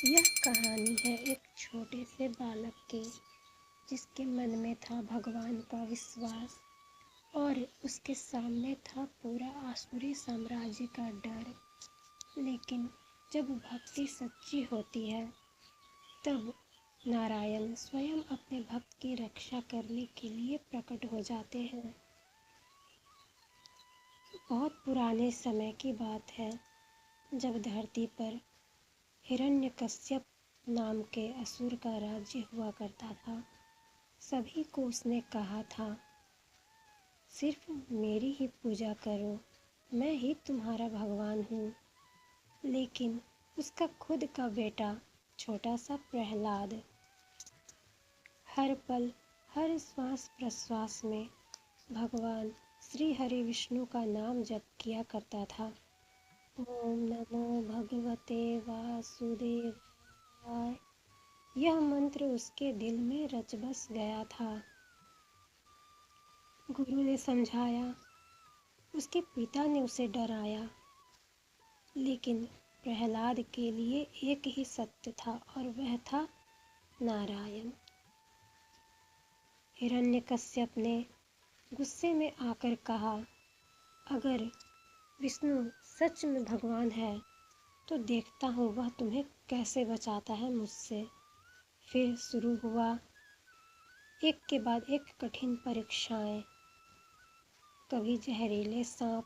यह कहानी है एक छोटे से बालक की, जिसके मन में था भगवान का विश्वास और उसके सामने था पूरा आसुरी साम्राज्य का डर। लेकिन जब भक्ति सच्ची होती है तब नारायण स्वयं अपने भक्त की रक्षा करने के लिए प्रकट हो जाते हैं। बहुत पुराने समय की बात है, जब धरती पर हिरण्यकश्यप नाम के असुर का राज्य हुआ करता था। सभी को उसने कहा था, सिर्फ मेरी ही पूजा करो, मैं ही तुम्हारा भगवान हूँ। लेकिन उसका खुद का बेटा छोटा सा प्रहलाद हर पल हर श्वास प्रश्वास में भगवान श्री हरि विष्णु का नाम जप किया करता था। ओम नमो भगवते वासुदेवाय, यह मंत्र उसके दिल में रच बस गया था। गुरु ने समझाया, उसके पिता ने उसे डराया, लेकिन प्रहलाद के लिए एक ही सत्य था और वह था नारायण। हिरण्यकश्यप ने गुस्से में आकर कहा, अगर विष्णु सच में भगवान है तो देखता हूँ वह तुम्हें कैसे बचाता है मुझसे। फिर शुरू हुआ एक के बाद एक कठिन परीक्षाएं। कभी जहरीले सांप,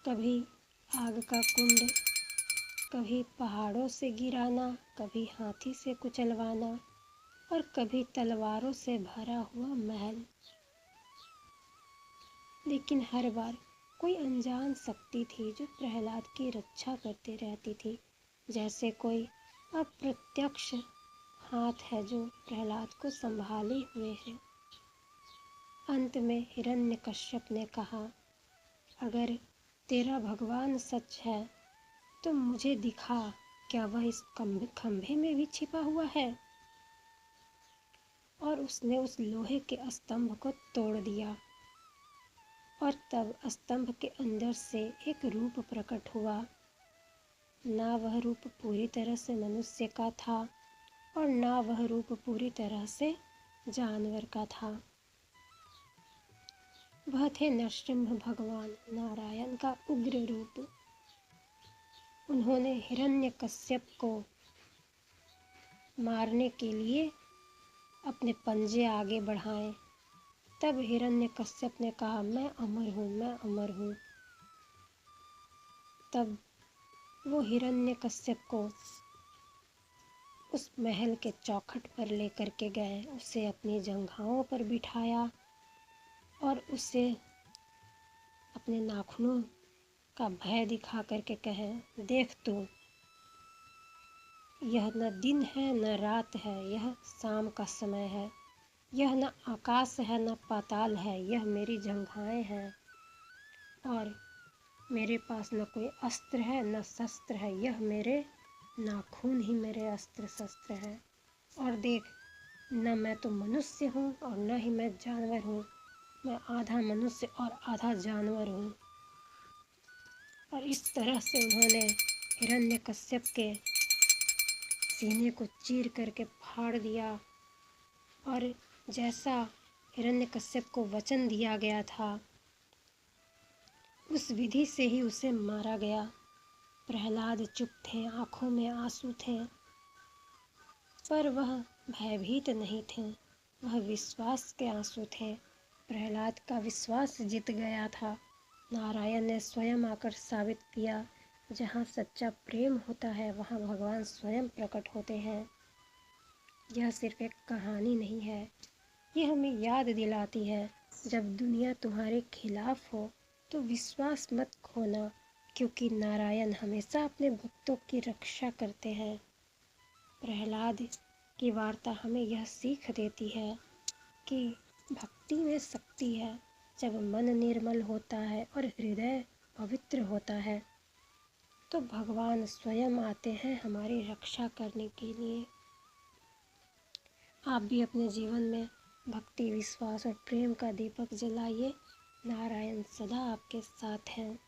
कभी आग का कुंड, कभी पहाड़ों से गिराना, कभी हाथी से कुचलवाना और कभी तलवारों से भरा हुआ महल। लेकिन हर बार कोई अनजान शक्ति थी जो प्रहलाद की रक्षा करती रहती थी, जैसे कोई अप्रत्यक्ष हाथ है जो प्रहलाद को संभाले हुए है। अंत में हिरण्यकश्यप ने कहा, अगर तेरा भगवान सच है तो मुझे दिखा, क्या वह इस खंभे में भी छिपा हुआ है। और उसने उस लोहे के स्तंभ को तोड़ दिया और तब स्तंभ के अंदर से एक रूप प्रकट हुआ। ना वह रूप पूरी तरह से मनुष्य का था और ना वह रूप पूरी तरह से जानवर का था। वह थे नरसिंह भगवान नारायण का उग्र रूप। उन्होंने हिरण्यकश्यप को मारने के लिए अपने पंजे आगे बढ़ाए। तब हिरण्यकश्यप ने कहा, मैं अमर हूँ, मैं अमर हूँ। तब वो हिरण्यकश्यप को उस महल के चौखट पर लेकर के गए, उसे अपनी जंघाओं पर बिठाया और उसे अपने नाखूनों का भय दिखा करके कहे, देख तू, यह न दिन है न रात है, यह शाम का समय है। यह न आकाश है न पाताल है, यह मेरी जंघाएं हैं। और मेरे पास न कोई अस्त्र है न शस्त्र है, यह मेरे नाखून ही मेरे अस्त्र शस्त्र है। और देख, न मैं तो मनुष्य हूँ और न ही मैं जानवर हूँ, मैं आधा मनुष्य और आधा जानवर हूँ। और इस तरह से उन्होंने हिरण्यकश्यप के सीने को चीर करके फाड़ दिया। और जैसा हिरण्यकश्यप को वचन दिया गया था, उस विधि से ही उसे मारा गया। प्रहलाद चुप थे, आंखों में आंसू थे, पर वह भयभीत नहीं थे, वह विश्वास के आंसू थे। प्रहलाद का विश्वास जीत गया था। नारायण ने स्वयं आकर साबित किया, जहाँ सच्चा प्रेम होता है वहाँ भगवान स्वयं प्रकट होते हैं। यह सिर्फ एक कहानी नहीं है, यह हमें याद दिलाती है, जब दुनिया तुम्हारे खिलाफ हो तो विश्वास मत खोना, क्योंकि नारायण हमेशा अपने भक्तों की रक्षा करते हैं। प्रहलाद की वार्ता हमें यह सीख देती है कि भक्ति में शक्ति है। जब मन निर्मल होता है और हृदय पवित्र होता है तो भगवान स्वयं आते हैं हमारी रक्षा करने के लिए। आप भी अपने जीवन में भक्ति, विश्वास और प्रेम का दीपक जलाइए। नारायण सदा आपके साथ हैं।